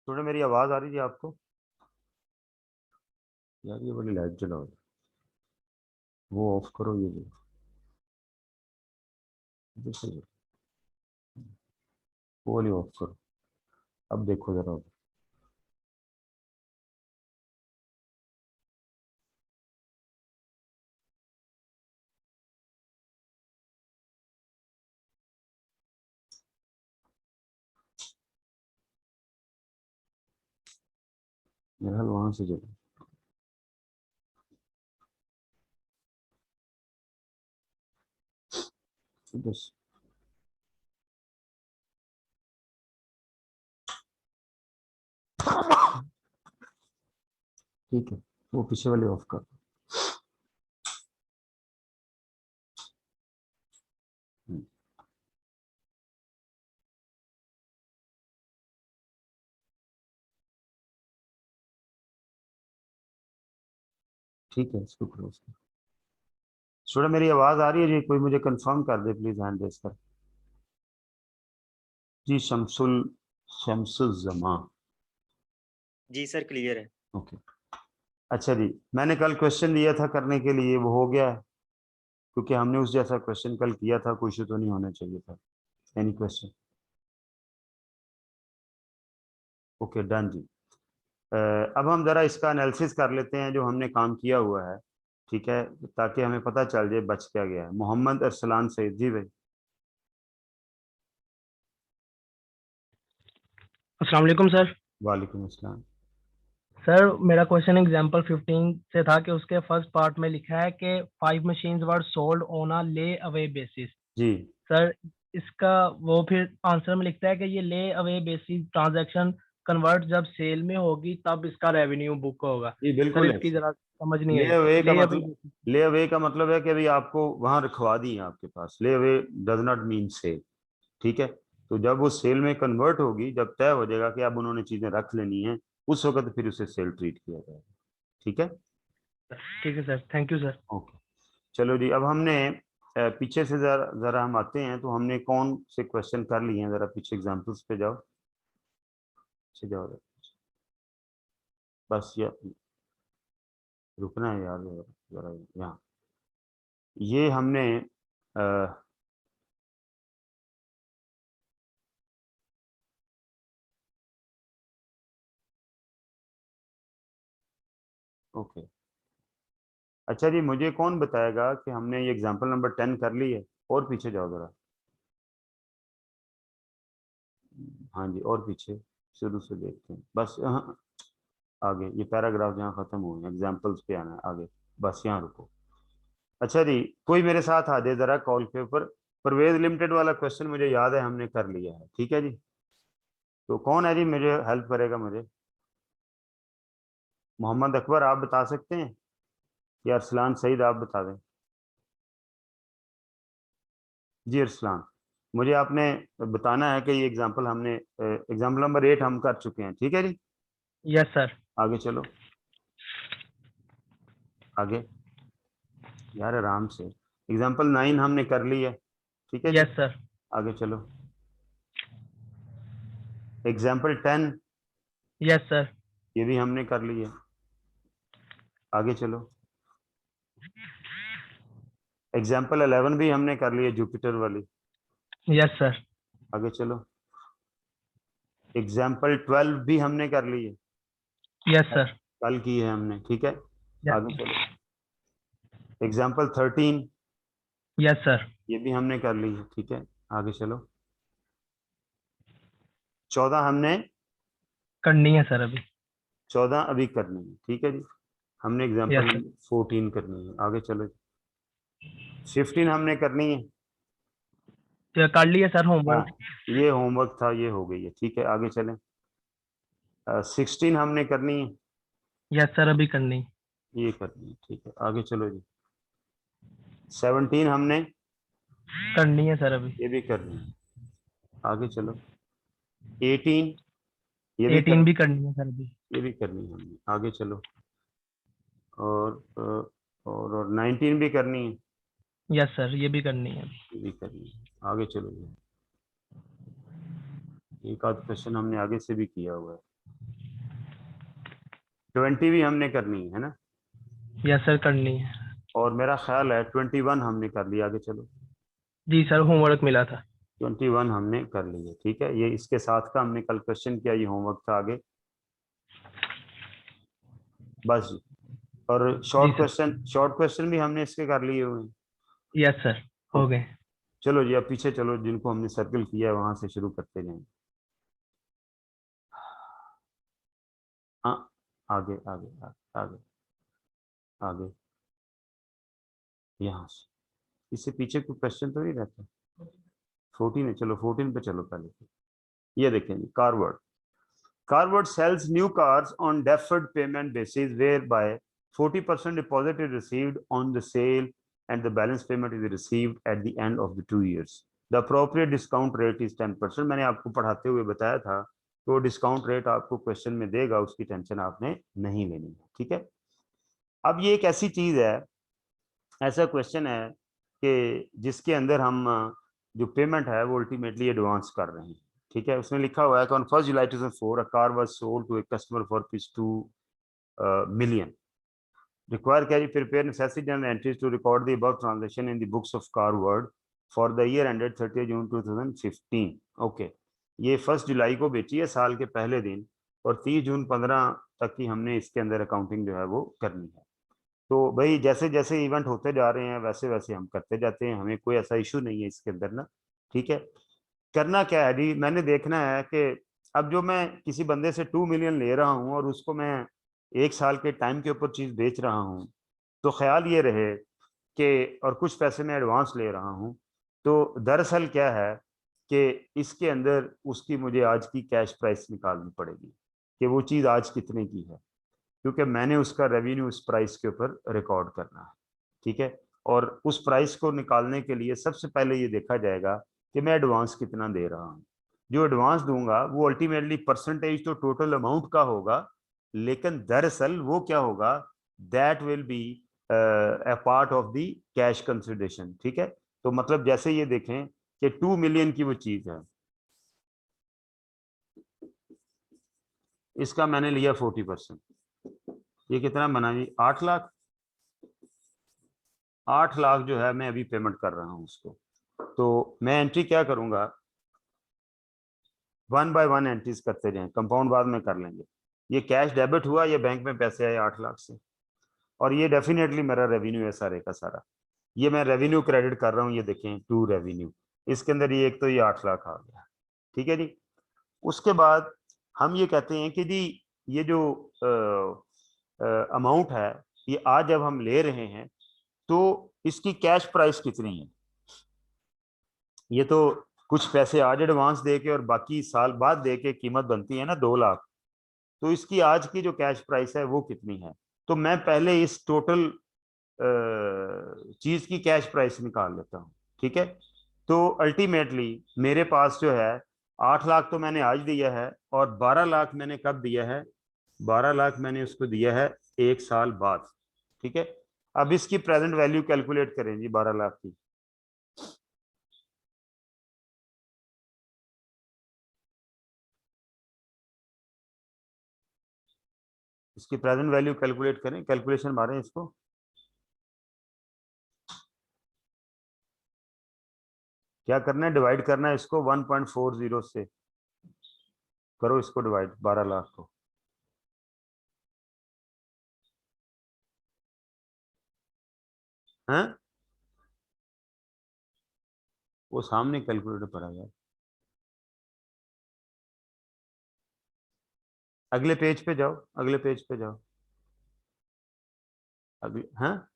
थोड़ा मेरी आवाज आ रही है आपको? यार ये वाली लाइट जलाओ, वो ऑफ करो, ये देखो वो वाली ऑफ करो। अब देखो जरा, मेरा हाल वहां से जला। बस ठीक है, वो पीछे वाली ऑफ कर। ठीक है, इसको करो उसको। थोड़ा मेरी आवाज आ रही है जी? कोई मुझे कंफर्म कर दे प्लीज, हैंड रेस कर। जी शमसुल जमा। जी सर, क्लियर है। ओके। अच्छा जी, मैंने कल क्वेश्चन दिया था करने के लिए, वो हो गया है? क्योंकि हमने उस जैसा क्वेश्चन कल किया था, कोई इशू तो नहीं होना चाहिए था। Any question? ओके, डन जी। अब हम जरा इसका एनालिसिस कर लेते हैं जो हमने काम किया हुआ है, ठीक है, ताकि हमें पता चल जाए बच क्या गया है। मोहम्मद अरसलान सईद जी भाई। अस्सलाम वालेकुम सर। वालेकुम अस्सलाम। सर मेरा क्वेश्चन एग्जांपल 15 से था कि उसके फर्स्ट पार्ट में लिखा है कि 5 machines were sold on a ले अवे बेसिस। जी सर इसका वो फिर आंसर में लिखता है कि ये ले अवे बेसिस ट्रांजैक्शन कन्वर्ट जब सेल में होगी तब इसका रेवेन्यू बुक होगा। जी सर बिल्कुल है। इसकी जरा समझ नहीं ले आई। अवे का ले अवे मतलब, बेसिस। ले अवे का मतलब है कि अभी आपको वहां रखवा दी है आपके पास। Layaway does not mean sale, ठीक है। तो जब वो सेल में कन्वर्ट होगी, जब तय हो जाएगा कि अब उन्होंने चीजें रख लेनी है, उस वक्त फिर उसे सेल ट्रीट किया जाएगा, ठीक है। ठीक है sir, thank you sir. Okay, चलो जी। अब हमने पीछे से जरा जरा हम आते हैं, तो हमने कौन से क्वेश्चन कर लिए हैं, जरा पीछे एग्जांपल्स पे जाओ, पीछे जाओ जरा। बस ये रुकना है यार जरा यहाँ। ये हमने ओके। अच्छा जी, मुझे कौन बताएगा कि हमने ये एग्जांपल नंबर 10 कर ली है? और पीछे जाओ जरा। हाँ जी, और पीछे शुरू से देखते हैं बस। यहाँ आगे ये पैराग्राफ जहाँ खत्म हुए एग्जाम्पल्स पे आना है आगे, बस यहाँ रुको। अच्छा जी, कोई मेरे साथ आ जाए जरा कॉल के ऊपर। परवेज लिमिटेड वाला क्वेश्चन मुझे याद है, हमने कर लिया है, ठीक है जी। तो कौन है जी मुझे हेल्प करेगा मुझे? मोहम्मद अकबर आप बता सकते हैं, या अरसलान सईद आप बता दें? जी अरसलान, मुझे आपने बताना है कि ये एग्जाम्पल हमने एग्जाम्पल नंबर 8 हम कर चुके हैं, ठीक है जी। Yes sir. आगे चलो, आगे यार आराम से। एग्जाम्पल 9 हमने कर ली है, ठीक है जी। Yes sir. आगे चलो। Example 10, yes sir. ये भी हमने कर ली है। आगे चलो। एग्जाम्पल 11 भी हमने कर ली है, जुपिटर वाली। Yes sir. आगे चलो। एग्जाम्पल 12 भी हमने कर ली है, यस सर। कल की है हमने, ठीक है। आगे यस। चलो। Example 13, yes sir. ये भी हमने कर ली है, ठीक है। आगे चलो। 14 हमने, करनी है सर अभी। 14 अभी करनी है, ठीक है जी। हमने यस एग्जाम्पल सर। 14 करनी है। आगे चलो। 15 हमने करनी है। तो कर लिया सर हाँ, होमवर्क। ये होमवर्क था, ये हो गई है, ठीक है। आगे चलें। 16 हमने करनी है, यस सर अभी करनी। ये करनी है, ठीक है। आगे चलो जी। 17 हमने, करनी है सर अभी। ये भी करनी है। आगे चलो। 18, ये भी 18 कर, भी करनी है सर अभी। ये भी करनी है हमने। आगे चलो। और 19 भी करनी है, यस सर ये भी करनी है। ये भी करनी है। आगे चलो जी। एक आध क्वेश्चन हमने आगे से भी किया हुआ है। 20 भी हमने करनी है ना, यस सर करनी है। और मेरा ख्याल है 21 हमने कर लिया। आगे चलो, जी सर होमवर्क मिला था। 21 हमने कर ली है, ठीक है। ये इसके साथ का हमने कल क्वेश्चन किया, ये होमवर्क था। आगे बस जी। और जी सर। शॉर्ट क्वेश्चन भी हमने इसके कर लिए हुए हैं। यस सर हो ओके, गए। चलो जी अब पीछे चलो, जिनको हमने सर्कल किया है वहां से शुरू करते जाएं। हाँ, आगे आगे आगे आगे आगे, यहाँ से इससे पीछे कोई क्वेश्चन तो नहीं रहता। 14 है, चलो 14 पे चलो पहले। ये देखें जी, कारवर्ड Carwood sells new cars on deferred payment basis whereby 40% deposit is received on the sale and the balance payment is received at the end of the 2 years. The appropriate discount rate is 10%. मैंने आपको पढ़ाते हुए बताया था कि वो discount rate आपको question में देगा, उसकी टेंशन आपने नहीं लेनी है, ठीक है। अब ये एक ऐसी चीज है, ऐसा क्वेश्चन है कि जिसके अंदर हम जो पेमेंट है वो अल्टीमेटली एडवांस कर रहे हैं, ठीक है। उसमें लिखा हुआ है कि on 1 July 2004 a car was sold to a customer for ₹2 million. Require carry prepare necessary journal entries to record the above transaction in the books of Carwood for the year ended 30 June 2015. Okay, ये 1 जुलाई को बेची है, साल के पहले दिन, और 30 जून 15 तक की हमने इसके अंदर अकाउंटिंग जो है वो करनी है। तो भाई जैसे जैसे इवेंट होते जा रहे हैं वैसे वैसे हम करते जाते हैं, हमें कोई ऐसा इशू नहीं है इसके अंदर ना, ठीक है। करना क्या है जी, मैंने देखना है कि अब जो मैं किसी बंदे से 2 मिलियन ले रहा हूं और उसको मैं 1 साल के टाइम के ऊपर चीज बेच रहा हूं, तो ख्याल ये रहे कि, और कुछ पैसे मैं एडवांस ले रहा हूं, तो दरअसल क्या है कि इसके अंदर उसकी मुझे आज की कैश प्राइस निकालनी पड़ेगी कि वो चीज़ आज कितने की है, क्योंकि मैंने उसका रेवेन्यू उस प्राइस के ऊपर रिकॉर्ड करना है, ठीक है। और उस प्राइस को निकालने के लिए सबसे पहले ये देखा जाएगा कि मैं एडवांस कितना दे रहा हूँ। जो एडवांस दूंगा वो अल्टीमेटली परसेंटेज तो टोटल अमाउंट का होगा, लेकिन दरअसल वो क्या होगा, that will be a part of the cash consideration, ठीक है। तो मतलब जैसे ये देखें कि 2 मिलियन की वो चीज है, इसका मैंने लिया 40%, ये कितना बना जी, 8 लाख। 8 लाख जो है मैं अभी पेमेंट कर रहा हूं उसको। तो मैं एंट्री क्या करूंगा, 1 बाय 1 एंट्रीज करते जाएं, कंपाउंड बाद में कर लेंगे। ये कैश डेबिट हुआ, ये बैंक में पैसे आए 8 लाख से, और ये डेफिनेटली मेरा रेवेन्यू है सारे का सारा। ये मैं रेवेन्यू क्रेडिट कर रहा हूँ, ये देखें टू रेवेन्यू, इसके अंदर ये एक तो ये 8 लाख आ गया, ठीक है जी। उसके बाद हम ये कहते हैं कि जी ये जो अमाउंट है, ये आज जब हम ले रहे हैं तो इसकी कैश प्राइस कितनी है। ये तो कुछ पैसे आज एडवांस दे के और बाकी साल बाद दे के कीमत बनती है ना 2 लाख, तो इसकी आज की जो कैश प्राइस है वो कितनी है। तो मैं पहले इस टोटल चीज की कैश प्राइस निकाल लेता हूँ, ठीक है। तो अल्टीमेटली मेरे पास जो है 8 लाख तो मैंने आज दिया है, और 12 लाख मैंने कब दिया है, 12 लाख मैंने उसको दिया है 1 साल बाद, ठीक है। अब इसकी प्रेजेंट वैल्यू कैलकुलेट करें जी 12 लाख की। इसकी प्रेजेंट वैल्यू कैलकुलेट करें, कैलकुलेशन मारें इसको। क्या करना है, डिवाइड करना है इसको 1.40 से, करो इसको डिवाइड 12 लाख को। हैं, वो सामने कैलकुलेटर पड़ा है। अगले पेज पे जाओ, अगले पेज पे जाओ, अगले, हाँ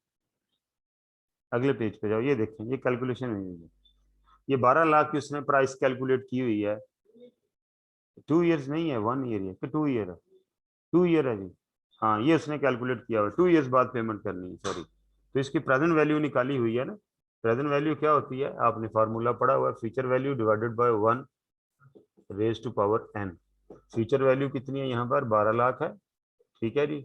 अगले पेज पे जाओ, ये देखें ये कैलकुलेशन है, ये 12 लाख की उसने प्राइस कैलकुलेट की हुई है। 2 इयर्स नहीं है, 1 ईयर है कि 2 ईयर है, 2 ईयर है जी। हाँ ये उसने कैलकुलेट किया हुआ, 2 इयर्स बाद पेमेंट करनी है, सॉरी। तो इसकी प्रेजेंट वैल्यू निकाली हुई है ना। प्रेजेंट वैल्यू क्या होती है, आपने फार्मूला पढ़ा हुआ है, future value divided by 1 raise to power n। Future value कितनी है यहाँ पर, 12 लाख है, ठीक है जी।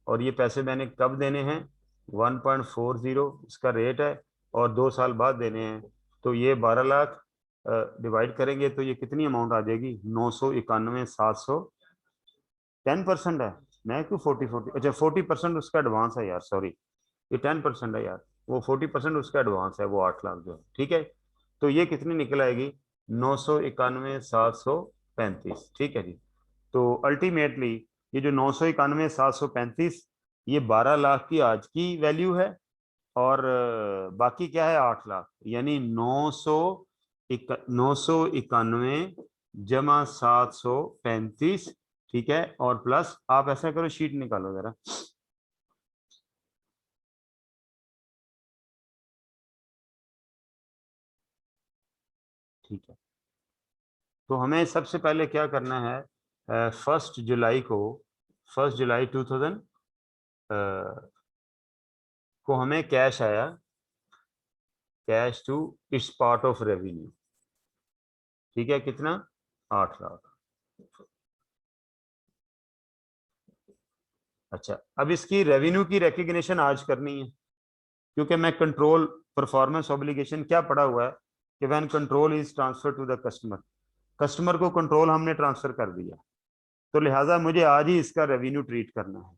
और ये पैसे मैंने कब देने हैं, 1.40 इसका रेट है, और 2 साल बाद देने हैं। तो ये 12 लाख डिवाइड करेंगे तो ये कितनी अमाउंट आ जाएगी, 991,700, 10% है। मैं क्यों 40 अच्छा 40% उसका एडवांस है यार, सॉरी ये 10% है यार, वो 40% उसका एडवांस है, वो 8 लाख जो है, ठीक है। तो ये कितनी निकल आएगी, 991,735, ठीक है जी। तो अल्टीमेटली ये जो 991,735, ये 12 लाख की आज की वैल्यू है, और बाकी क्या है 8 लाख, यानी 991 जमा 735, ठीक है। और प्लस आप ऐसा करो, शीट निकालो जरा, ठीक है। तो हमें सबसे पहले क्या करना है, 1 जुलाई को, 1 जुलाई 2000 को हमें कैश आया, cash to its part of revenue, ठीक है, कितना, 8 लाख। अच्छा, अब इसकी रेवेन्यू की रिकग्निशन आज करनी है, क्योंकि मैं कंट्रोल परफॉर्मेंस ऑब्लिगेशन क्या पढ़ा हुआ है कि when control is transfer to the customer, customer को कंट्रोल हमने ट्रांसफर कर दिया, तो लिहाजा मुझे आज ही इसका रेवेन्यू ट्रीट करना है,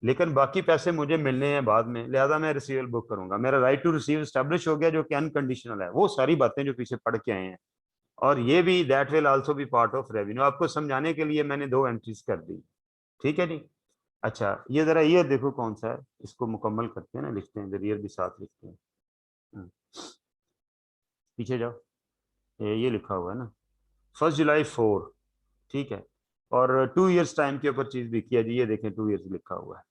लेकिन बाकी पैसे मुझे मिलने हैं बाद में, लिहाजा मैं रिसीवल बुक करूंगा, मेरा राइट टू रिसीव स्टैब्लिश हो गया, जो कि अनकंडीशनल है, वो सारी बातें जो पीछे पढ़ के आए हैं, और ये भी that will also be part of revenue, आपको समझाने के लिए मैंने 2 एंट्रीज कर दी, ठीक है जी। अच्छा, ये जरा ये देखो कौन सा है, इसको मुकम्मल करते हैं ना, लिखते हैं जरिए भी साथ लिखते हैं, पीछे जाओ, ये लिखा हुआ है ना, 1 जुलाई 4, ठीक है, और 2 इयर्स टाइम के ऊपर चीज भी किया जी, ये देखें 2 इयर्स लिखा हुआ है,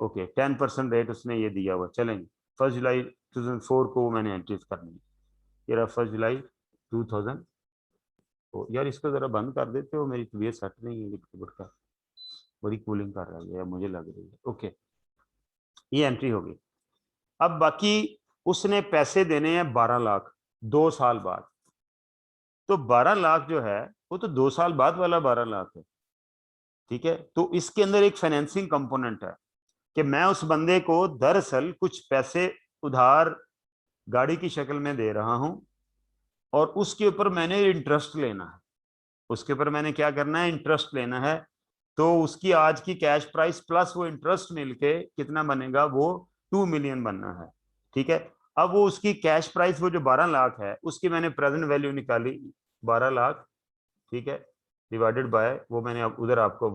ओके, 10% रेट उसने ये दिया हुआ, चलेंगे 1 जुलाई 2004 को मैंने एंट्रीज करनी है, ये रहा 1 जुलाई 2000, तो यार इसको जरा बंद कर देते हो, मेरी तबीयत सेट नहीं है, कीबोर्ड का बड़ी कूलिंग कर रही है मुझे लग रही है, ओके, ये एंट्री होगी। अब बाकी उसने पैसे देने हैं 12 लाख 2 साल बाद, तो 12 लाख जो है वो तो 2 साल बाद वाला 12 लाख है, ठीक है। तो इसके अंदर एक फाइनेंसिंग कंपोनेंट है कि मैं उस बंदे को दरअसल कुछ पैसे उधार गाड़ी की शक्ल में दे रहा हूं, और उसके ऊपर मैंने इंटरेस्ट लेना है, उसके ऊपर मैंने क्या करना है, इंटरेस्ट लेना है, तो उसकी आज की कैश प्राइस प्लस वो इंटरेस्ट मिलके कितना बनेगा, वो 2 मिलियन बनना है, ठीक है। अब वो उसकी कैश प्राइस वो जो 12 लाख है, उसकी मैंने प्रेजेंट वैल्यू निकाली 12 लाख, ठीक है, डिवाइडेड बाय वो मैंने उधर आपको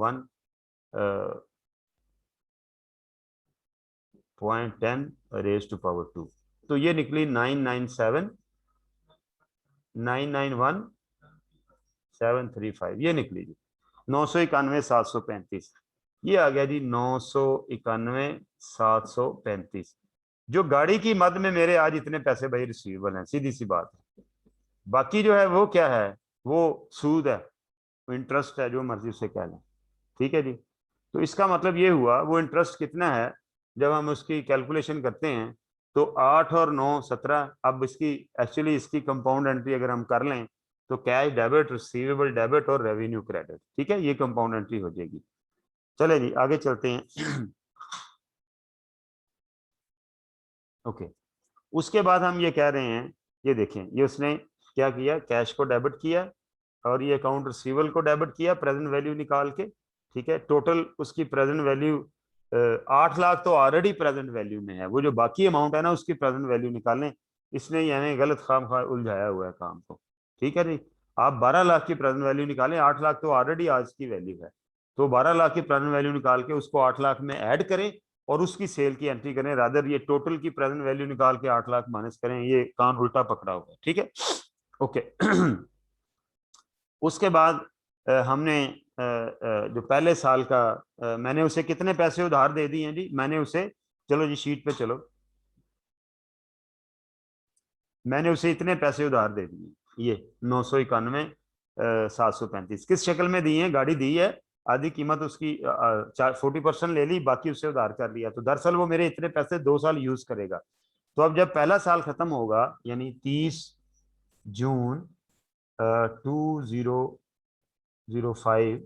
1.10 रेज टू पावर 2, तो ये निकली 997,991,735, ये निकली जी 991,735, ये आ गया जी 991,735, जो गाड़ी की मद में मेरे आज इतने पैसे भाई रिसीवेबल हैं, सीधी सी बात है। बाकी जो है वो क्या है, वो सूद है, इंटरेस्ट है, जो मर्जी उसे कह लें, ठीक है जी। तो इसका मतलब ये हुआ, वो इंटरेस्ट कितना है, जब हम उसकी कैलकुलेशन करते हैं तो 8 और 9 17, अब इसकी एक्चुअली इसकी कंपाउंड एंट्री अगर हम कर लें तो कैश डेबिट, रिसीवेबल डेबिट और रेवेन्यू क्रेडिट, ठीक है, ये कंपाउंड एंट्री हो जाएगी। चले जी आगे चलते हैं। ओके, उसके बाद हम ये कह रहे हैं, ये देखें, ये उसने क्या किया, कैश को डेबिट किया, और ये अकाउंट रिसीवेबल को डेबिट किया प्रेजेंट वैल्यू निकाल के, ठीक है। टोटल उसकी प्रेजेंट वैल्यू 8 लाख तो ऑलरेडी प्रेजेंट वैल्यू में है, वो जो बाकी अमाउंट है ना उसकी प्रेजेंट वैल्यू निकालें, इसने यानी गलत खामखा उलझाया हुआ है काम को, ठीक है जी। आप 12 लाख की प्रेजेंट वैल्यू निकालें, 8 लाख तो ऑलरेडी आज की वैल्यू है, तो 12 लाख की प्रेजेंट वैल्यू निकाल के उसको 8 लाख में ऐड करें और उसकी सेल की एंट्री करें, रादर ये टोटल की प्रेजेंट वैल्यू निकाल के 8 लाख माइनस करें, ये कान उल्टा पकड़ा हुआ है, ठीक है, ओके। उसके बाद हमने जो पहले साल का मैंने उसे कितने पैसे उधार दे दिए हैं जी, मैंने उसे, चलो जी शीट पे चलो, मैंने उसे इतने पैसे उधार दे दिए, ये 991,735, किस शक्ल में दी है, गाड़ी दी है, आधी कीमत उसकी 40% ले ली, बाकी उससे उधार कर लिया, तो दरअसल वो मेरे इतने पैसे 2 साल यूज करेगा। तो अब जब पहला साल खत्म होगा, यानी 30 जून 2005,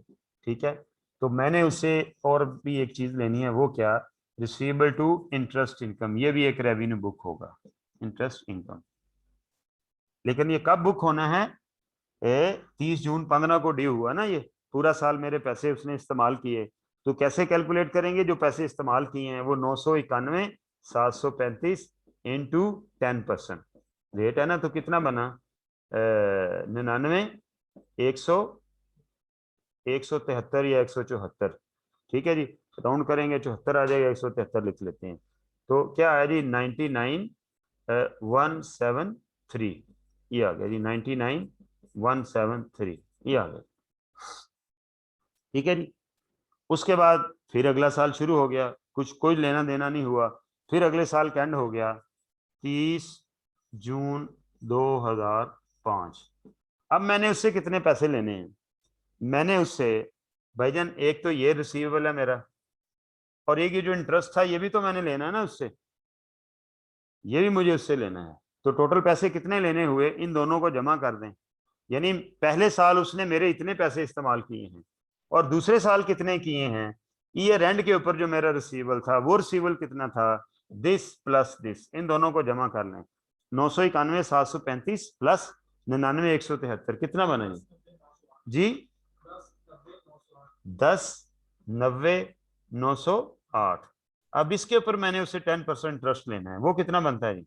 ठीक है, तो मैंने उसे और भी एक चीज लेनी है, वो क्या, रिसीवेबल टू इंटरेस्ट इनकम, ये भी एक रेवेन्यू बुक होगा, इंटरेस्ट इनकम, लेकिन ये कब बुक होना है, 30 जून 15 को ड्यू हुआ ना, ये पूरा साल मेरे पैसे उसने इस्तेमाल किए, तो कैसे कैलकुलेट करेंगे? जो पैसे इस्तेमाल किए हैं वो 991,735 इंटू 10% रेट है ना, तो कितना बना? 99, 173 या 174। ठीक है जी, राउंड करेंगे 74 आ जाएगा, 173 लिख लेते हैं। तो क्या आया जी? 99,173 ये आ गया जी, 99,173 ये आ गया। ठीक है जी। उसके बाद फिर अगला साल शुरू हो गया, कुछ कोई लेना देना नहीं हुआ। फिर अगले साल का एंड हो गया 30 जून 2005। अब मैंने उससे कितने पैसे लेने हैं? मैंने उससे भाईजान, एक तो ये रिसीवेबल है मेरा, और एक ये जो इंटरेस्ट था ये भी तो मैंने लेना है ना उससे, ये भी मुझे उससे लेना है। तो टोटल पैसे कितने लेने हुए, इन दोनों को जमा कर दें। यानी पहले साल उसने मेरे इतने पैसे इस्तेमाल किए हैं, और दूसरे साल कितने किए हैं, ईयर एंड के ऊपर जो मेरा रिसीवेबल था वो रिसीवेबल कितना था, दिस प्लस दिस, इन दोनों को जमा कर लें। 991,735 प्लस 99,173 कितना बना जी? 10,90,908। अब इसके ऊपर मैंने उसे 10% इंटरेस्ट लेना है, वो कितना बनता है जी?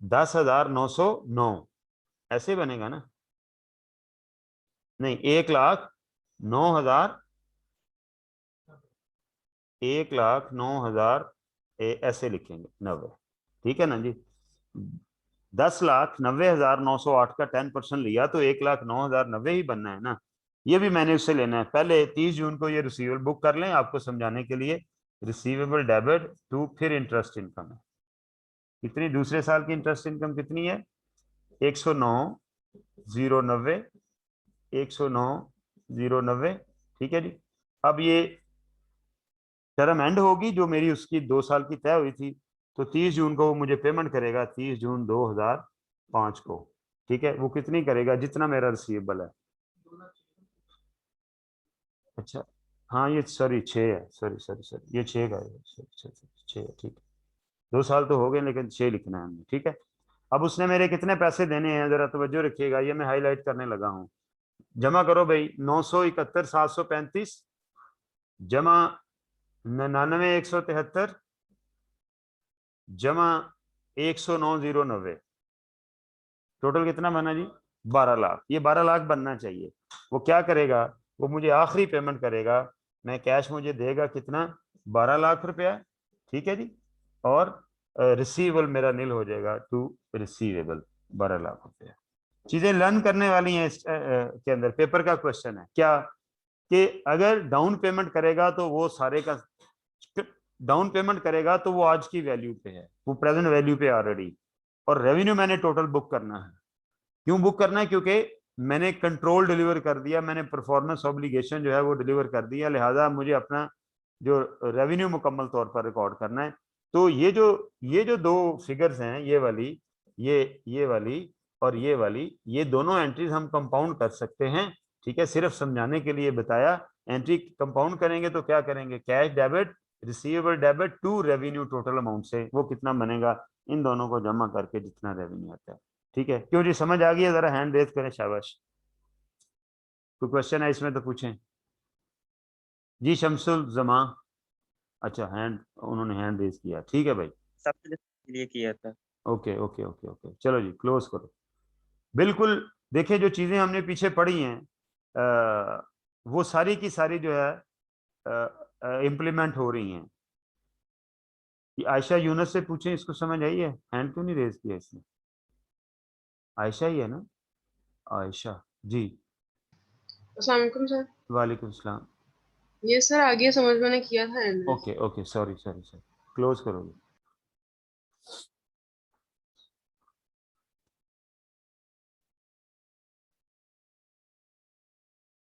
10,909 ऐसे बनेगा ना? नहीं, 1,09,000, 1,09,000 ऐसे लिखेंगे 90। ठीक है ना जी? 10,90,908 का 10% लिया तो 1,09,090 ही बनना है ना। ये भी मैंने उससे लेना है। पहले 30 जून को ये रिसीवेबल बुक कर लें आपको समझाने के लिए। रिसीवेबल डेबिट टू, फिर इंटरेस्ट इनकम है कितनी, दूसरे साल की इंटरेस्ट इनकम कितनी है? 109,090, 109,090। ठीक है जी। अब ये टर्म एंड होगी जो मेरी उसकी 2 साल की तय हुई थी, तो 30 जून को वो मुझे पेमेंट करेगा, 30 जून 2005 को। ठीक है, वो कितनी करेगा? जितना मेरा रिसीवेबल है। अच्छा, हाँ ये सॉरी 6 है, सॉरी सॉरी सॉरी, ये 6 का है, 6 है। ठीक है, 2 साल तो हो गए लेकिन 6 लिखना है हमने। ठीक है, अब उसने मेरे कितने पैसे देने हैं जरा तवज्जो रखिएगा, ये मैं हाईलाइट करने लगा हूँ। जमा करो भाई, 971,735 जमा 99,173 जमा 109,090, टोटल कितना बना जी? 12 लाख। ये 12 लाख बनना चाहिए। वो क्या करेगा? वो मुझे आखिरी पेमेंट करेगा, मैं कैश मुझे देगा कितना? 12 लाख रुपया। ठीक है जी। और रिसीवेबल मेरा नील हो जाएगा टू रिसीवेबल 12 लाख रुपया। चीजें लर्न करने वाली हैं के अंदर। पेपर का क्वेश्चन है क्या कि अगर डाउन पेमेंट करेगा तो वो सारे का डाउन पेमेंट करेगा तो वो आज की वैल्यू पे है, वो प्रेजेंट वैल्यू पे ऑलरेडी, और रेवेन्यू मैंने टोटल बुक करना है। क्यों बुक करना है? क्योंकि मैंने कंट्रोल डिलीवर कर दिया, मैंने परफॉर्मेंस ऑब्लिगेशन जो है वो डिलीवर कर दिया, लिहाजा मुझे अपना जो रेवेन्यू मुकम्मल तौर पर रिकॉर्ड करना है। तो ये जो 2 फिगर्स हैं, ये वाली और ये वाली, ये दोनों एंट्रीज हम कंपाउंड कर सकते हैं। ठीक है, सिर्फ समझाने के लिए बताया। एंट्री कंपाउंड करेंगे तो क्या करेंगे? Cash debit, receivable debit to revenue total amount से वो कितना बनेगा, इन दोनों को जमा करके जितना रेवेन्यू आता है। ठीक है, क्यों जी, समझ आ गई है? जरा हैंड रेज करें, शाबाश। कोई क्वेश्चन है इसमें तो पूछें जी। शमसुल जमा, अच्छा हैंड, उन्होंने हैंड रेज किया। ठीक है भाई, सबसे लिए किया था। ओके ओके ओके ओके, चलो जी क्लोज करो। बिल्कुल, देखिए जो चीजें हमने पीछे पढ़ी हैं वो सारी की सारी जो है इम्प्लीमेंट हो रही हैं। ये आयशा यूनस से पूछें, इसको समझ आई है? हैंड क्यों नहीं रेज किया इसने? आयशा ही है ना? आयशा जी। अस्सलाम वालेकुम सर। वालेकुम सलाम। ये सर आगे समझ मैंने किया था analysis. Okay okay, sorry sorry sorry, close करोगे?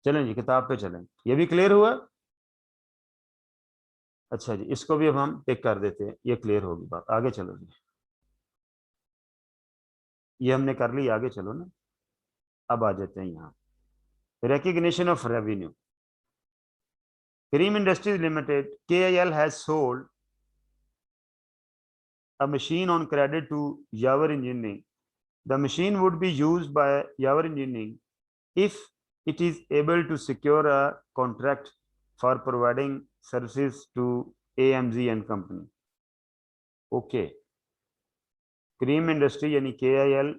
चलें जी, किताब पे चलें। ये भी क्लियर हुआ? अच्छा जी, इसको भी अब हम टिक कर देते हैं, ये क्लियर होगी बात। आगे चलो जी, ये हमने कर ली, आगे चलो ना। अब आ जाते हैं यहाँ, recognition of revenue. Kareem Industries Limited (KIL) has sold a machine on credit to Yavar Engineering. The machine would be used by Yavar Engineering if it is able to secure a contract for providing services to AMZ and company. Okay, cream industry यानी KIL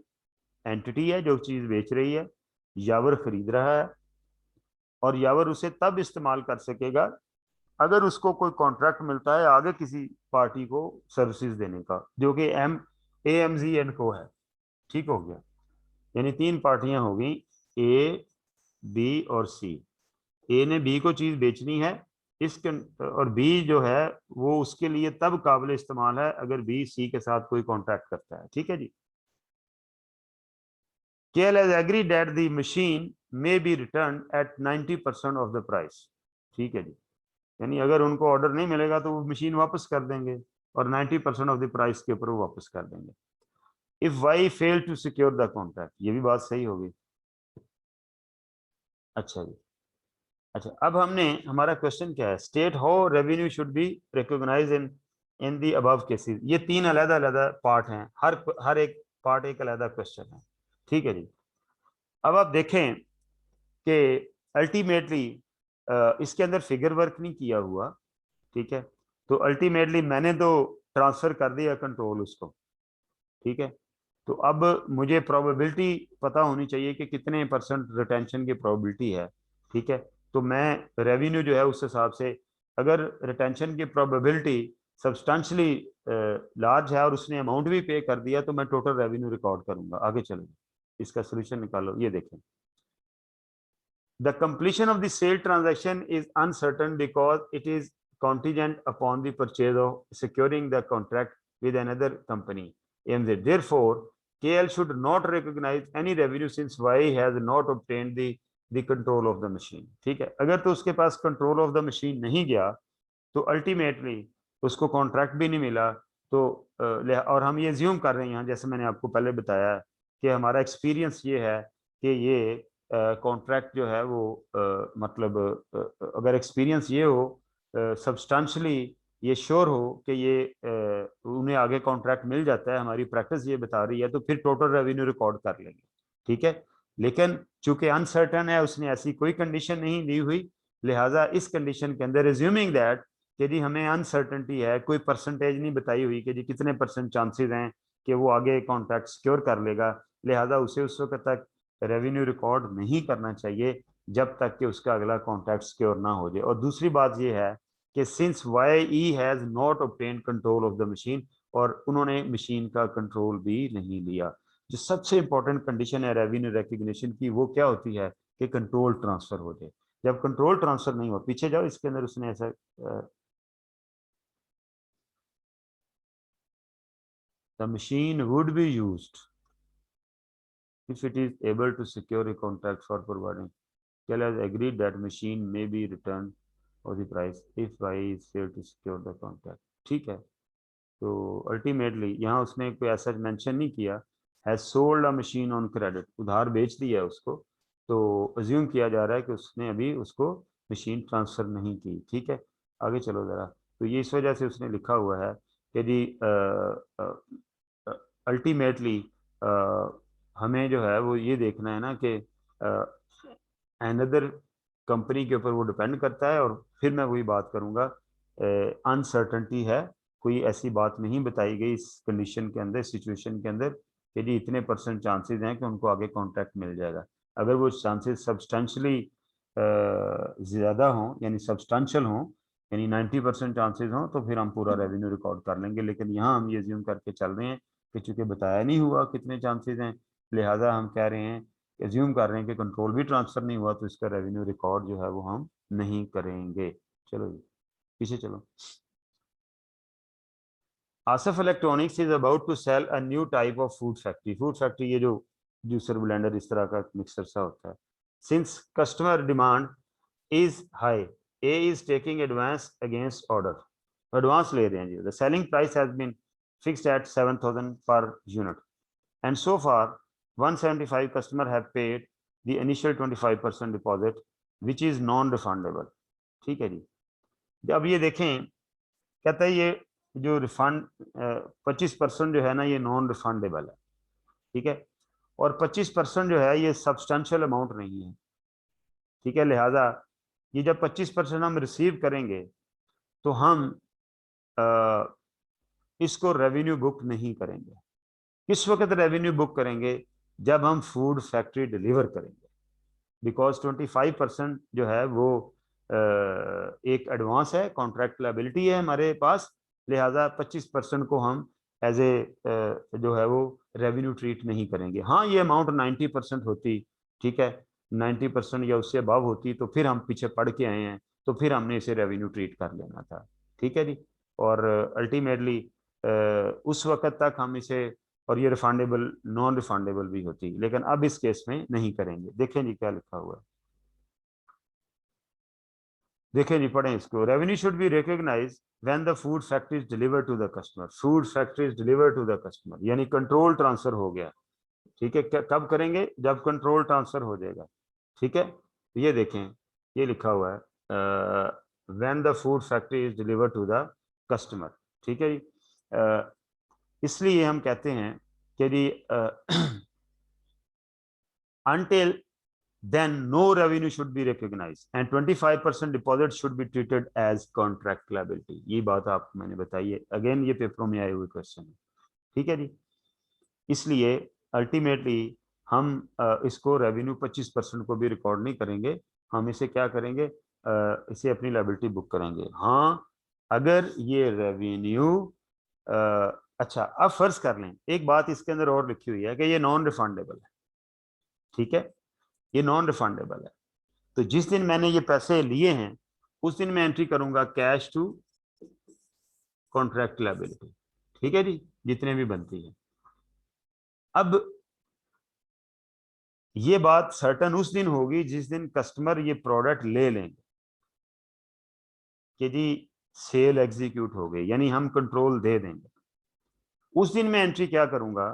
entity है जो चीज बेच रही है, यावर खरीद रहा है, और यावर उसे तब इस्तेमाल कर सकेगा अगर उसको कोई कॉन्ट्रैक्ट मिलता है आगे किसी पार्टी को सर्विसेज देने का, जो कि AMZ एंड को है। ठीक हो गया, यानी 3 पार्टियां हो गई, A, B और C। A ने B को चीज बेचनी है, इसके और B जो है वो उसके लिए तब काबिल इस्तेमाल है अगर B C के साथ कोई कॉन्ट्रैक्ट करता है। ठीक है जी। KL has agreed that the machine may be returned at 90% of the price। ठीक है जी, यानी अगर उनको ऑर्डर नहीं मिलेगा तो वो मशीन वापस कर देंगे और 90% ऑफ द प्राइस के ऊपर वो वापस कर देंगे। If Y fail to secure the contract, ये भी बात सही होगी। अच्छा जी, अच्छा अब हमने, हमारा क्वेश्चन क्या है, state how revenue should be recognise in the above cases. ये 3 अलग-अलग पार्ट हैं, हर एक पार्ट एक अलग क्वेश्चन है। ठीक है जी। अब आप देखें कि अल्टीमेटली इसके अंदर फिगर वर्क नहीं किया हुआ। ठीक है, तो अल्टीमेटली मैंने तो ट्रांसफर कर दिया कंट्रोल उसको। ठीक है, तो अब मुझे प्रोबेबिलिटी पता होनी चाहिए कि कितने परसेंट रिटेंशन की प्रोबेबिलिटी है। ठीक है, तो मैं रेवेन्यू जो है उस हिसाब से, अगर रिटेंशन की प्रोबेबिलिटी सब्सटेंशियली लार्ज है और उसने अमाउंट भी पे कर दिया तो मैं टोटल रेवेन्यू रिकॉर्ड करूंगा। आगे चलो, इसका सोल्यूशन निकालो। ये देखें, the completion of the sale transaction is uncertain because it is contingent upon the purchase of securing the contract with another company, AMZ. Therefore, KL should not recognize any revenue since Y has not obtained the control of the machine। ठीक है, अगर तो उसके पास control of the machine नहीं गया तो ultimately उसको contract भी नहीं मिला। तो और हम ये ज्यूम कर रहे हैं यहाँ, जैसे मैंने आपको पहले बताया कि हमारा एक्सपीरियंस ये है कि ये कॉन्ट्रैक्ट जो है वो मतलब अगर एक्सपीरियंस ये हो, सब्सटेंशली ये श्योर हो कि ये उन्हें आगे कॉन्ट्रैक्ट मिल जाता है, हमारी प्रैक्टिस ये बता रही है, तो फिर टोटल रेवेन्यू रिकॉर्ड कर लेंगे। ठीक है, लेकिन चूंकि अनसर्टन है, उसने ऐसी कोई कंडीशन नहीं दी हुई, लिहाजा इस कंडीशन के अंदर एज्यूमिंग दैट कि जी हमें अनसर्टनटी है, कोई परसेंटेज नहीं बताई हुई कि जी कितने परसेंट चांसेस हैं कि वो आगे कॉन्ट्रैक्ट सिक्योर कर लेगा, लिहाजा उसे उस वक्त तक रेवेन्यू रिकॉर्ड नहीं करना चाहिए जब तक कि उसका अगला कॉन्ट्रैक्ट सिक्योर ना हो जाए। और दूसरी बात यह है कि since YE has not obtain control of the machine, और उन्होंने मशीन का कंट्रोल भी नहीं लिया। जो सबसे इंपॉर्टेंट कंडीशन है रेवेन्यू रिकॉग्निशन की, वो क्या होती है कि कंट्रोल ट्रांसफर हो जाए। जब कंट्रोल ट्रांसफर नहीं हो, पीछे जाओ, इसके अंदर उसने ऐसा the machine would be used if it is able to secure a contract for providing। KL has agreed that machine may be returned or the price if Y is failed to secure the contract। ठीक है, तो ultimately यहाँ उसने कोई ऐसा mention नहीं किया, has sold a machine on credit, उधार बेच दिया है उसको, तो अज्यूम किया जा रहा है कि उसने अभी उसको मशीन ट्रांसफर नहीं की। ठीक है, आगे चलो ज़रा। तो ये इस वजह से उसने लिखा हुआ है कि जी अल्टीमेटली हमें जो है वो ये देखना है ना कि अनदर कंपनी के ऊपर वो डिपेंड करता है। और फिर मैं वही बात करूंगा, अनसर्टनटी है, कोई ऐसी बात नहीं बताई गई इस कंडीशन के अंदर, सिचुएशन के अंदर कि जी इतने परसेंट चांसेस हैं कि उनको आगे कॉन्ट्रैक्ट मिल जाएगा। अगर वो चांसेस सब्सटेंशली ज़्यादा हों, यानी सब्सटेंशियल हों, यानी 90% चांसेस हों, तो फिर हम पूरा रेवेन्यू रिकॉर्ड कर लेंगे। लेकिन यहाँ हम ये ज्यूम करके चल रहे हैं कि चूंकि बताया नहीं हुआ कितने चांसेस हैं, लिहाजा हम कह रहे हैं, एज्यूम कर रहे हैं कि कंट्रोल भी ट्रांसफर नहीं हुआ, तो इसका रेवेन्यू रिकॉर्ड जो है वो हम नहीं करेंगे। चलो जी, पीछे चलो। Asaf electronics is about to sell a new type of food factory. Food factory ये जो जूसर ब्लेंडर इस तरह का मिक्सर सा होता है। Since customer demand is high, A is taking advance against order, advance ले रहे हैं जी। The selling price has been fixed at 7,000 per unit and so far 175 customer have paid the initial 25% deposit which is non refundable। ठीक है जी, अब ये देखें, कहता है ये जो रिफंड 25% जो है ना, ये नॉन रिफंडेबल है। ठीक है, और 25% जो है ये सब्सटेंशियल अमाउंट नहीं है। ठीक है, लिहाजा ये जब 25% हम रिसीव करेंगे तो हम इसको रेवेन्यू बुक नहीं करेंगे। किस वक्त रेवेन्यू बुक करेंगे? जब हम फूड फैक्ट्री डिलीवर करेंगे, बिकॉज 25% जो है वो एक एडवांस है, कॉन्ट्रैक्ट लायबिलिटी है हमारे पास, लिहाजा 25% को हम एज ए जो है वो रेवेन्यू ट्रीट नहीं करेंगे। हाँ, ये अमाउंट 90% होती, ठीक है, 90% या उससे अबव होती तो फिर हम पीछे पड़ के आए हैं, तो फिर हमने इसे रेवेन्यू ट्रीट कर लेना था, ठीक है जी। और अल्टीमेटली उस वक्त तक हम इसे, और ये रिफंडेबल नॉन रिफंडेबल भी होती, लेकिन अब इस केस में नहीं करेंगे। देखें जी क्या लिखा हुआ है, देखें जी, पढ़ें इसको। Revenue should be recognise when the food factory is deliver to the customer. Food factory is deliver to the customer यानी कंट्रोल ट्रांसफर हो गया, ठीक है। कब करेंगे? जब कंट्रोल ट्रांसफर हो जाएगा, ठीक है। ये देखें, ये लिखा हुआ है when the food factory is deliver to the customer, ठीक है जी। इसलिए हम कहते हैं कि जी until then no revenue should be recognized and 25% deposit should be treated as contract liability। ये बात आपको मैंने बताई है, अगेन ये पेपरों में आए हुए क्वेश्चन है, ठीक है जी। इसलिए अल्टीमेटली हम इसको रेवेन्यू 25% को भी रिकॉर्ड नहीं करेंगे, हम इसे क्या करेंगे, इसे अपनी लायबिलिटी बुक करेंगे। हाँ, अगर ये रेवेन्यू अच्छा, अब फर्ज कर लें, एक बात इसके अंदर और लिखी हुई है कि ये नॉन रिफंडेबल है, ठीक है, ये नॉन रिफंडेबल है। तो जिस दिन मैंने ये पैसे लिए हैं उस दिन मैं एंट्री करूंगा कैश टू कॉन्ट्रैक्ट लायबिलिटी, ठीक है जी, जितने भी बनती है। अब ये बात सर्टन उस दिन होगी जिस दिन कस्टमर ये प्रोडक्ट ले लेंगे कि जी सेल एग्जीक्यूट हो गई, यानी हम कंट्रोल दे देंगे। उस दिन मैं एंट्री क्या करूंगा,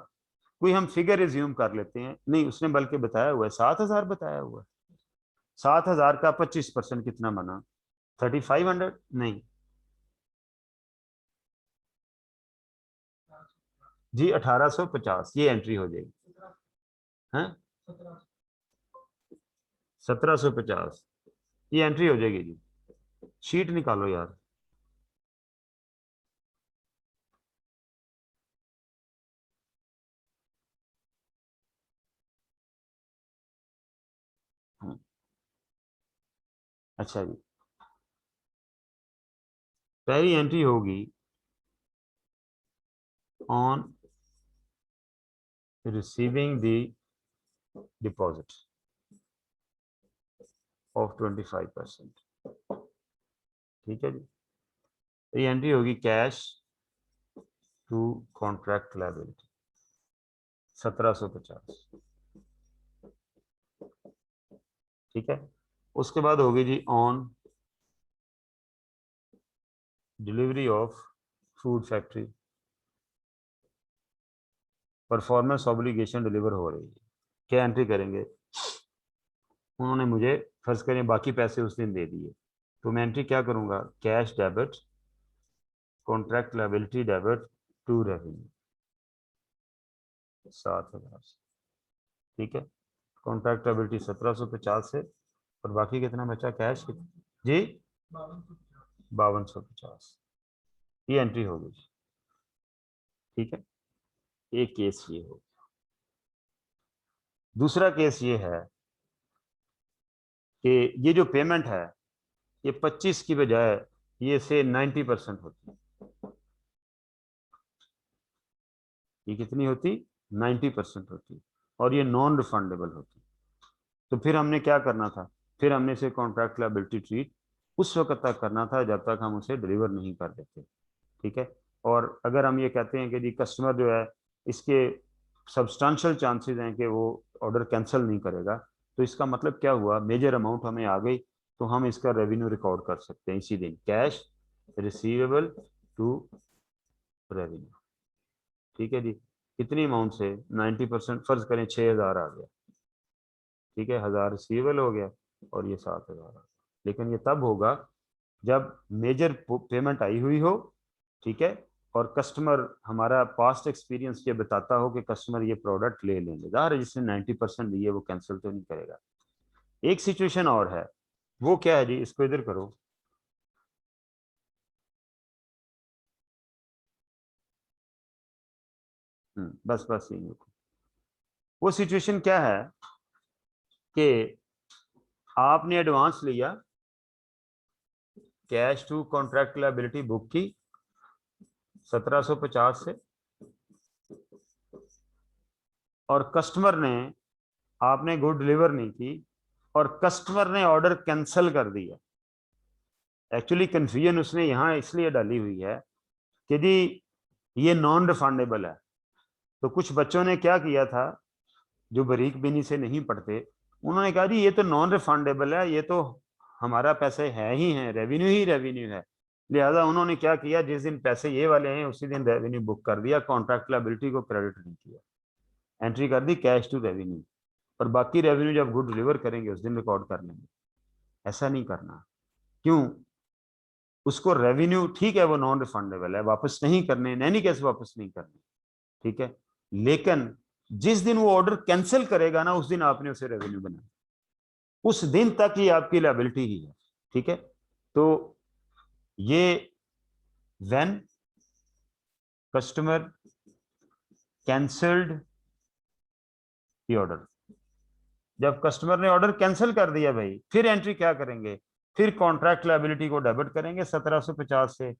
कोई हम फिगर रिज्यूम कर लेते हैं, नहीं उसने बल्कि बताया हुआ है 7,000 बताया हुआ है, 7,000 का 25% कितना बना? 3,500? नहीं जी, 1,850 ये एंट्री हो जाएगी, हैं 1,750 ये एंट्री हो जाएगी जी। शीट निकालो यार, अच्छा जी, पहली एंट्री होगी on receiving the deposit of 25%, ठीक है जी। ये एंट्री होगी कैश टू कॉन्ट्रैक्ट लायबिलिटी 1,750, ठीक है। उसके बाद होगी जी on delivery of food factory, performance obligation deliver हो रही है, क्या एंट्री करेंगे? उन्होंने मुझे फर्ज करें बाकी पैसे उस दिन दे दिए, तो मैं एंट्री क्या करूंगा, cash debit contract liability debit to revenue 7,000, ठीक है। कॉन्ट्रैक्ट लायबिलिटी 1,750 से, और बाकी कितना बचा कैश जी? 5,250, ये एंट्री होगी, ठीक है। एक केस ये हो। दूसरा केस ये है कि ये जो पेमेंट है ये 25 की बजाय ये से 90% होती, ये कितनी होती? 90% होती, और ये नॉन रिफंडेबल होती। तो फिर हमने क्या करना था, फिर हमने इसे कॉन्ट्रैक्ट लायबिलिटी ट्रीट उस वक्त तक करना था जब तक हम उसे डिलीवर नहीं कर देते, ठीक है। और अगर हम ये कहते हैं कि जी कस्टमर जो है इसके सब्सटेंशियल चांसेस हैं कि वो ऑर्डर कैंसिल नहीं करेगा, तो इसका मतलब क्या हुआ, मेजर अमाउंट हमें आ गई, तो हम इसका रेवेन्यू रिकॉर्ड कर सकते हैं इसी दिन, कैश रिसीवेबल टू रेवेन्यू, ठीक है जी। कितनी अमाउंट से? 90%, फर्ज करें 6,000 आ गया, ठीक है, 1,000 रिसीवेबल हो गया और ये 7,000 आ गया। लेकिन ये तब होगा जब मेजर पेमेंट आई हुई हो, ठीक है, और कस्टमर हमारा पास्ट एक्सपीरियंस ये बताता हो कि कस्टमर ये प्रोडक्ट ले लेंगे, ज़ाहिर है जिसने 90% लिए वो कैंसिल तो नहीं करेगा। एक सिचुएशन और है वो क्या है जी, इसको इधर करो। बस बस यही रुको। वो सिचुएशन क्या है कि आपने एडवांस लिया, cash to contract liability book की 1750 से, और कस्टमर ने, आपने गुड डिलीवर नहीं की और कस्टमर ने ऑर्डर कैंसिल कर दिया। एक्चुअली कंफ्यूजन उसने यहां इसलिए डाली हुई है कि जी ये नॉन रिफंडेबल है। तो कुछ बच्चों ने क्या किया था, जो बारीक बीनी से नहीं पढ़ते, उन्होंने कहा जी ये तो नॉन रिफंडेबल है, ये तो हमारा पैसे है ही है, रेवेन्यू ही रेवेन्यू है। लिहाजा उन्होंने क्या किया, जिस दिन पैसे ये वाले हैं उसी दिन रेवेन्यू बुक कर दिया, कॉन्ट्रैक्ट लायबिलिटी को क्रेडिट नहीं किया, एंट्री कर दी कैश टू रेवेन्यू, और बाकी रेवेन्यू जब गुड डिलीवर करेंगे उस दिन रिकॉर्ड कर लेंगे। ऐसा नहीं करना। क्यों? उसको रेवेन्यू, ठीक है वो नॉन रिफंडेबल है, वापस नहीं करने, नैनी कैसे वापस नहीं करने, ठीक है, लेकिन जिस दिन वो ऑर्डर कैंसिल करेगा ना, उस दिन आपने उसे रेवेन्यू बनाया, उस दिन तक ये आपकी लायबिलिटी ही है, ठीक है। तो ये when customer cancelled the order, जब कस्टमर ने ऑर्डर कैंसिल कर दिया भाई, फिर एंट्री क्या करेंगे, फिर कॉन्ट्रैक्ट लायबिलिटी को डेबिट करेंगे 1750 से,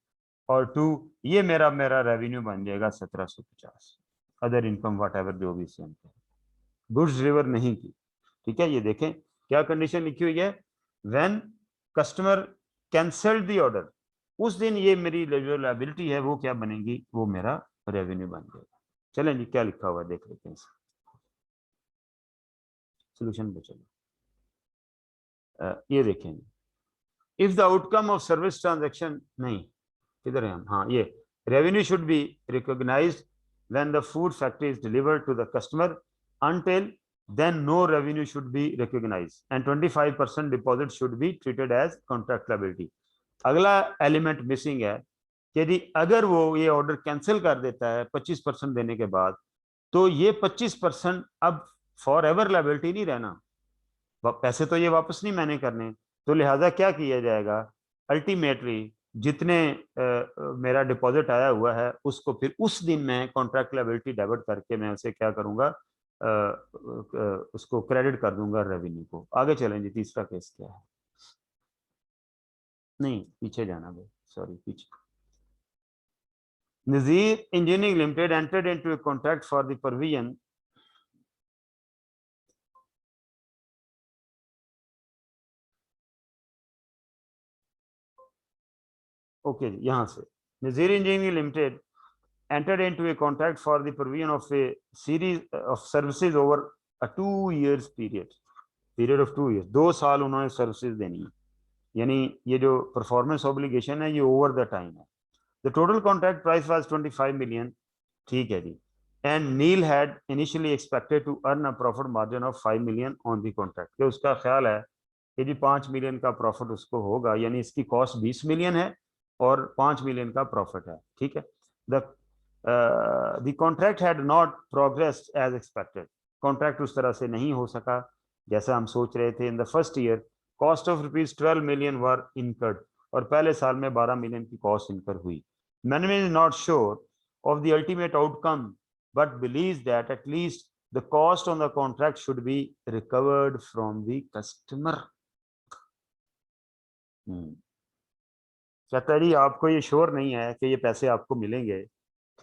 और टू ये मेरा मेरा रेवेन्यू बन जाएगा 1750, अदर इनकम वट एवर जो भी सेम है, गुड्स डिलीवर नहीं की, ठीक है। ये देखें क्या कंडीशन लिखी हुई है, when customer cancelled the order, उस दिन ये मेरी जो लायबिलिटी है वो क्या बनेगी, वो मेरा रेवेन्यू बन जाएगा। चलें जी क्या लिखा हुआ है देख लेते हैं, सोल्यूशन पे चलो। ये देखें, if the outcome of service transaction, नहीं किधर है हम, हाँ ये, revenue should be recognised when the food factory is delivered to the customer, until then no revenue should be recognized and 25% deposit should be treated as contract liability। अगला element missing है कि यदि अगर वो ये ऑर्डर कैंसिल कर देता है 25% देने के बाद, तो ये 25% अब फॉर एवर लायबिलिटी नहीं रहना, पैसे तो ये वापस नहीं मैंने करने, तो लिहाजा क्या किया जाएगा, अल्टीमेटली जितने मेरा डिपॉजिट आया हुआ है उसको फिर उस दिन मैं कॉन्ट्रैक्ट लायबिलिटी डेबिट करके मैं उसे क्या करूंगा, उसको क्रेडिट कर दूंगा रेवेन्यू को। आगे चलें जी, तीसरा केस क्या है, नहीं पीछे जाना भाई, सॉरी पीछे। Nazir engineering limited entered into a contract for the provision, okay यहां से, Nazir engineering limited entered into a contract for the provision of a series of services over a 2 years period of 2 years, 2 साल उन्होंने services देनी है, यानी ये जो performance obligation है ये ओवर द टाइम है। The total contract price was 25 million, ठीक है जी, and Neil had initially expected to earn a profit margin of 5 million on the contract, कि उसका ख्याल है कि जी 5 मिलियन का प्रॉफिट उसको होगा, यानी इसकी कॉस्ट 20 मिलियन है और 5 मिलियन का प्रॉफिट है, ठीक है। The contract had not progressed as expected, contract उस तरह से नहीं हो सका जैसा हम सोच रहे थे। इन the first year cost of ₹12 million were incurred, और पहले साल में 12 मिलियन की कॉस्ट इनकर हुई। Management is not sure of the ultimate outcome but believes that at least the cost on the contract should be recovered from the customer. कहता है जी आपको ये श्योर नहीं है कि ये पैसे आपको मिलेंगे,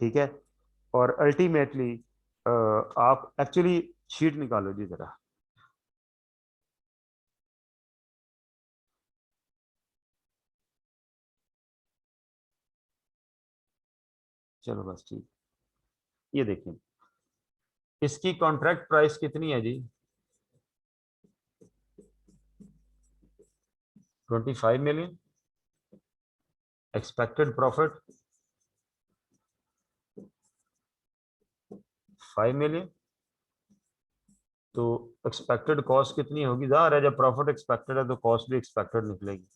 ठीक है, और अल्टीमेटली आप एक्चुअली शीट निकालो जी जरा, चलो बस ठीक, ये देखें इसकी कॉन्ट्रैक्ट प्राइस कितनी है जी, 25 मिलियन, एक्सपेक्टेड प्रॉफिट 5 मिलियन, तो एक्सपेक्टेड कॉस्ट कितनी होगी, ज़ाहिर है जब प्रॉफिट एक्सपेक्टेड है तो कॉस्ट भी एक्सपेक्टेड निकलेगी,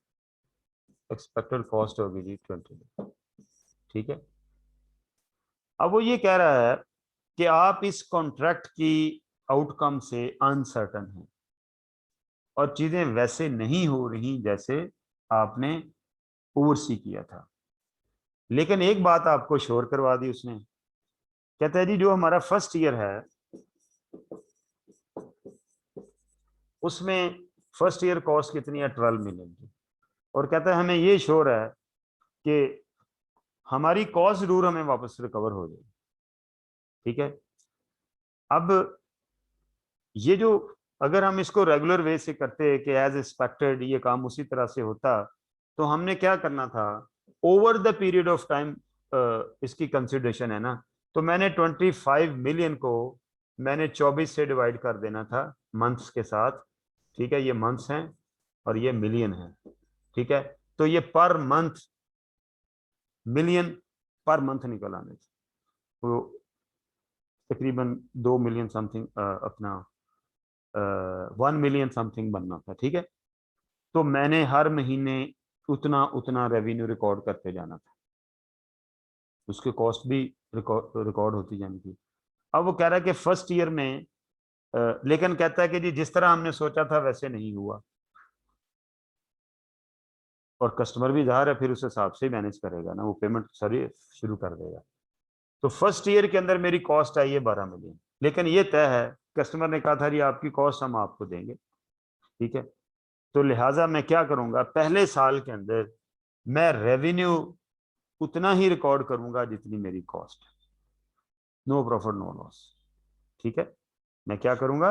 एक्सपेक्टेड कॉस्ट होगी जी 20, ठीक है। अब वो ये कह रहा है कि आप इस कॉन्ट्रैक्ट की आउटकम से अनसर्टन हैं और चीजें वैसे नहीं हो रही जैसे आपने ओवरसी किया था। लेकिन एक बात आपको श्योर करवा दी उसने, कहता है जी जो हमारा फर्स्ट ईयर है उसमें फर्स्ट ईयर कॉस्ट कितनी है, 12 मिलियन की। और कहता है हमें ये श्योर है कि हमारी कॉस्ट जरूर हमें वापस रिकवर हो जाएगी। ठीक है, अब ये जो अगर हम इसको रेगुलर वे से करते कि एज एक्सपेक्टेड ये काम उसी तरह से होता, तो हमने क्या करना था, over the period of time इसकी कंसिडरेशन है ना, तो मैंने 25 मिलियन को मैंने 24 से डिवाइड कर देना था मंथ्स के साथ। ठीक है, ये मंथ्स हैं और ये मिलियन है। ठीक है, तो ये per month million per month निकल आने थे, तो तकरीबन 2 मिलियन समथिंग अपना 1 मिलियन समथिंग बनना था। ठीक है, तो मैंने हर महीने उतना उतना रेवेन्यू रिकॉर्ड करते जाना था, उसकी कॉस्ट भी रिकॉर्ड होती जानी थी। अब वो कह रहा है कि फर्स्ट ईयर में लेकिन कहता है कि जी जिस तरह हमने सोचा था वैसे नहीं हुआ, और कस्टमर भी ज़ाहिर है फिर उस हिसाब से मैनेज करेगा ना, वो पेमेंट सारी शुरू कर देगा। तो फर्स्ट ईयर के अंदर मेरी कॉस्ट आई है 12 मिलियन, लेकिन ये तय है, कस्टमर ने कहा था जी आपकी कॉस्ट हम आपको देंगे। ठीक है, तो लिहाजा मैं क्या करूंगा, पहले साल के अंदर मैं रेवेन्यू उतना ही रिकॉर्ड करूंगा जितनी मेरी cost, no profit no loss. ठीक है, मैं क्या करूंगा,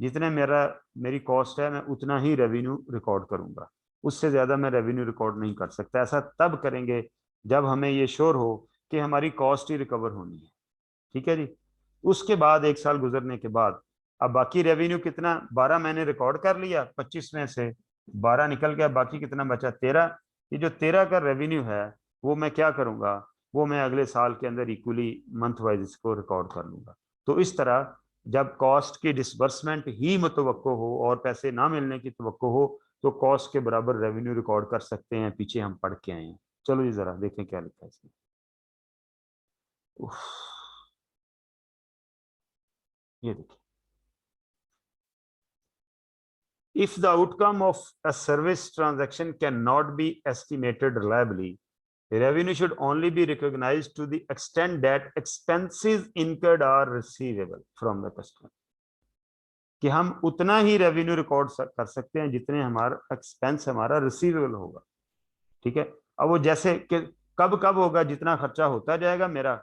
जितने मेरी कॉस्ट है मैं उतना ही रेवेन्यू रिकॉर्ड करूंगा, उससे ज्यादा मैं रेवेन्यू रिकॉर्ड नहीं कर सकता। ऐसा तब करेंगे जब हमें ये श्योर हो कि हमारी कॉस्ट ही रिकवर होनी है। ठीक है जी, उसके बाद 1 साल गुजरने के बाद अब बाकी रेवेन्यू कितना, 12 मैंने रिकॉर्ड कर लिया, 25 में से 12 निकल गया, बाकी कितना बचा, 13। ये जो 13 का रेवेन्यू है वो मैं क्या करूंगा, वो मैं अगले साल के अंदर इक्वली मंथ वाइज इसको रिकॉर्ड कर लूंगा। तो इस तरह जब कॉस्ट की डिसबर्समेंट ही मुतवक्को हो और पैसे ना मिलने की तवक्को हो, तो कॉस्ट के बराबर रेवेन्यू रिकॉर्ड कर सकते हैं। पीछे हम पढ़ के आए हैं, चलो जी जरा देखें क्या लिखा है इसमें। ये देखिए, if the outcome of a service transaction cannot be estimated reliably, revenue should only be recognized to the extent that expenses incurred are receivable from the customer। कि हम उतना ही रेवेन्यू रिकॉर्ड कर सकते हैं जितने हमारा एक्सपेंस हमारा रिसीवेबल होगा। ठीक है, अब वो जैसे कि कब कब होगा, जितना खर्चा होता जाएगा मेरा,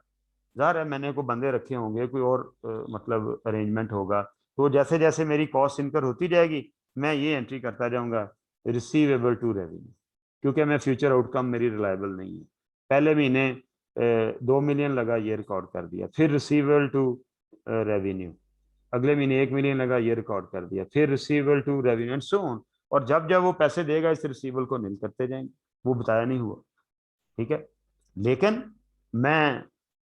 ज़ाहिर है मैंने को बंदे रखे होंगे, कोई और मतलब अरेंजमेंट होगा, तो जैसे जैसे मेरी कॉस्ट इनकर होती जाएगी मैं ये एंट्री करता जाऊंगा रिसीवेबल टू रेवेन्यू, क्योंकि मैं फ्यूचर आउटकम मेरी रिलायबल नहीं है। पहले महीने 2 मिलियन लगा, ये रिकॉर्ड कर दिया, फिर रिसीवेबल टू रेवेन्यू, अगले महीने 1 मिलियन लगा, ये रिकॉर्ड कर दिया, फिर receivable to revenue and so on. और जब जब वो पैसे देगा इस रिसीवेबल को नील करते जाएंगे, वो बताया नहीं हुआ। ठीक है, लेकिन मैं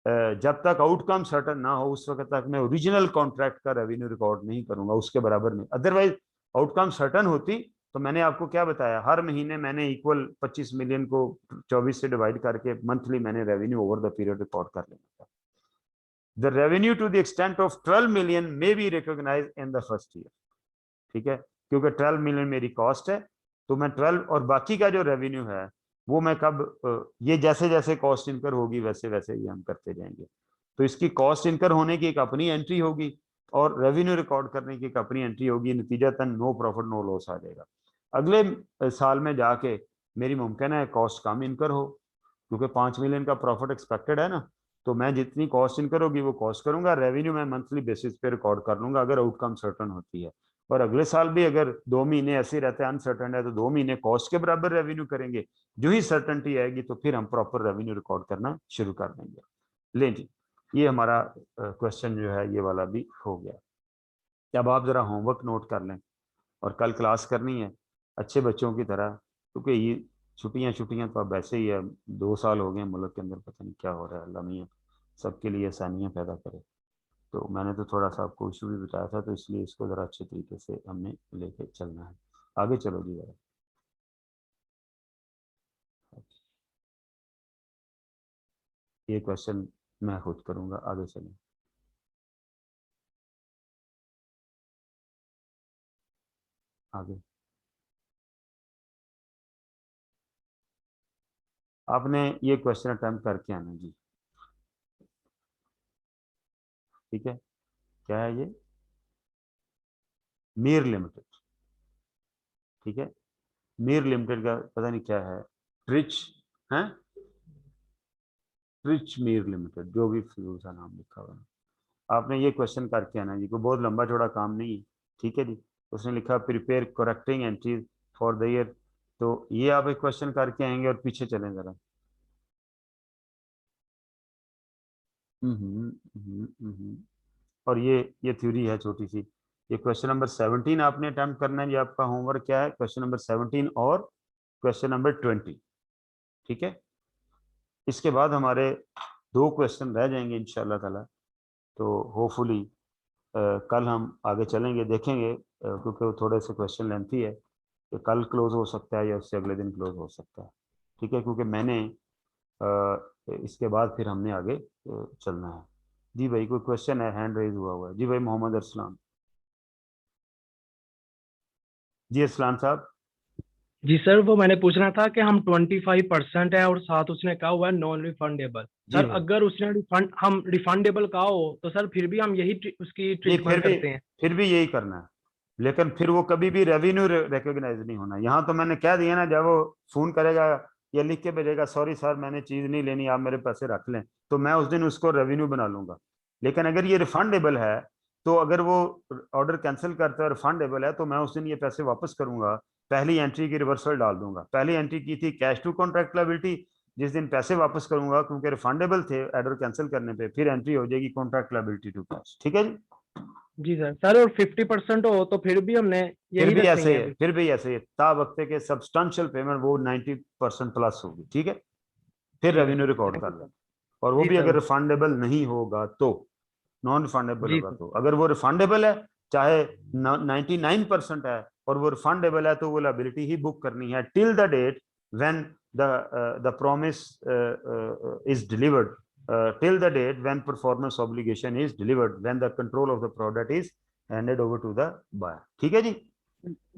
जब तक आउटकम सर्टन ना हो उस वक्त तक मैं ओरिजिनल कॉन्ट्रैक्ट का रेवेन्यू रिकॉर्ड नहीं करूंगा, उसके बराबर नहीं। अदरवाइज आउटकम सर्टन होती तो मैंने आपको क्या बताया, हर महीने मैंने इक्वल 25 मिलियन को 24 से डिवाइड करके मंथली मैंने revenue over the period record कर लेना था। The revenue to the extent of 12 million may be recognise in the first year. ठीक है, क्योंकि 12 मिलियन मेरी कॉस्ट है, तो मैं 12 और बाकी का जो रेवेन्यू है वो मैं कब ये जैसे जैसे कॉस्ट इनकर होगी वैसे वैसे ही हम करते जाएंगे। तो इसकी कॉस्ट इनकर होने की एक अपनी एंट्री होगी और रेवेन्यू रिकॉर्ड करने की एक अपनी एंट्री होगी, नतीजतन नो प्रॉफिट नो लॉस आ जाएगा। अगले साल में जाके मेरी मुमकिन है कॉस्ट कम इनकर हो, क्योंकि 5 मिलियन का प्रॉफिट एक्सपेक्टेड है ना, तो मैं जितनी कॉस्ट इनकर होगी वो कॉस्ट करूंगा, रेवेन्यू मैं मंथली बेसिस पे रिकॉर्ड कर लूंगा अगर आउटकम सर्टन होती है। और अगले साल भी अगर 2 महीने ऐसे रहते हैं अनसर्टन है, तो 2 महीने कॉस्ट के बराबर रेवेन्यू करेंगे। जो ही सर्टनटी आएगी तो फिर हम प्रॉपर रेवेन्यू रिकॉर्ड करना शुरू कर देंगे। ले जी, ये हमारा क्वेश्चन जो है ये वाला भी हो गया। अब आप जरा होमवर्क नोट कर लें और कल क्लास करनी है अच्छे बच्चों की तरह, क्योंकि ये छुट्टियां छुट्टियां तो अब ऐसे ही है, 2 साल हो गए मुल्क के अंदर, पता नहीं क्या हो रहा है, अल्लाह मियां सबके लिए आसानियां पैदा करे। तो मैंने तो थोड़ा सा आपको इशू भी बताया था, तो इसलिए इसको ज़रा अच्छे तरीके से हमने लेके चलना है। आगे चलो जी ज़रा, ये क्वेश्चन मैं खुद करूँगा, आगे चलें। आगे आपने ये क्वेश्चन अटेम्प्ट करके आना जी, ठीक है। क्या है ये? मीर लिमिटेड, ठीक है। मीर लिमिटेड का पता नहीं क्या है, ट्रिच है, ट्रिच मीर लिमिटेड, जो भी फिजूल सा नाम लिखा हुआ है। आपने ये क्वेश्चन करके आना जी, कोई बहुत लंबा चौड़ा काम नहीं है, ठीक है जी। उसने लिखा prepare correcting entries for the year, तो ये आप एक क्वेश्चन करके आएंगे और पीछे चलें जरा। और ये थ्योरी है छोटी सी। ये क्वेश्चन नंबर 17 आपने अटेम्प्ट करना है, ये आपका होमवर्क क्या है, क्वेश्चन नंबर 17 और क्वेश्चन नंबर 20, ठीक है। इसके बाद हमारे 2 क्वेश्चन रह जाएंगे इंशाल्लाह ताला, तो होपफुली कल हम आगे चलेंगे, देखेंगे क्योंकि वो थोड़े से क्वेश्चन लेंथी है, तो कल क्लोज हो सकता है या उससे अगले दिन क्लोज हो सकता है, ठीक है, क्योंकि मैंने इसके बाद फिर हमने आगे चलना है। जी भाई कोई क्वेश्चन है? हैंड रेज हुआ है जी भाई, मोहम्मद अरसलान। जी अरसलान साहब। जी सर, वो मैंने पूछना था कि हम 25% है और साथ उसने कहा हुआ है नॉन रिफंडेबल। जी सर भाई, अगर उसने रिफंड हम रिफंडेबल कहा हो तो सर फिर भी हम यही उसकी नहीं ट्रीटमेंट करते हैं। फिर भी यही करना है, लेकिन फिर वो कभी भी रेवेन्यू रिकॉग्नाइज नहीं होना। यहाँ तो मैंने कह दिया ना, जब वो फोन करेगा या लिख के भेजेगा सॉरी सर मैंने चीज नहीं लेनी, आप मेरे पैसे रख लें, तो मैं उस दिन उसको रेवेन्यू बना लूंगा। लेकिन अगर ये रिफंडेबल है, तो अगर वो ऑर्डर कैंसिल करता है, रिफंडेबल है, तो मैं उस दिन ये पैसे वापस करूंगा, पहली एंट्री की रिवर्सल डाल दूंगा। पहली एंट्री की थी कैश टू कॉन्ट्रैक्ट लायबिलिटी, जिस दिन पैसे वापस करूंगा क्योंकि रिफंडेबल थे ऑर्डर कैंसिल करने पे, फिर एंट्री हो जाएगी कॉन्ट्रैक्ट लायबिलिटी टू कैश, ठीक है जी। जी सर। सर और 50% हो तो फिर भी हमने फिर यही भी ऐसे रखेंगे ही है, अभी। फिर भी ऐसे ही है, ता वक्ते के सब्सटेंशियल पेमेंट वो 90% प्लस होगी, ठीक है। फिर ठीक है रेवेन्यू सर, रिकॉर्ड थैंक कर यू सर। लें, और वो जी भी सर, अगर ओके। रिफंडेबल नहीं होगा तो, नॉन रिफंडेबल जी होगा सर। तो। अगर वो रिफंडेबल है, चाहे 99% है और वो रिफंडेबल है, तो वो लायबिलिटी ही बुक करनी है till the date when the promise is delivered, till the date when performance obligation is delivered, when the control of the product is handed over to the buyer, ठीक है जी।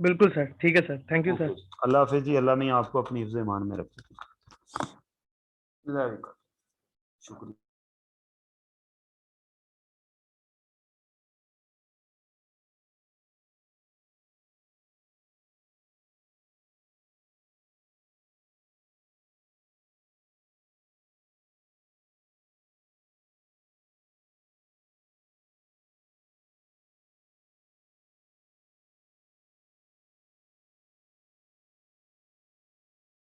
बिल्कुल sir, ठीक है sir, thank you okay, sir. Allah हाफिज जी, अल्लाह मियां आपको अपनी हिफ्ज़ ईमान में रखे। शुक्रिया।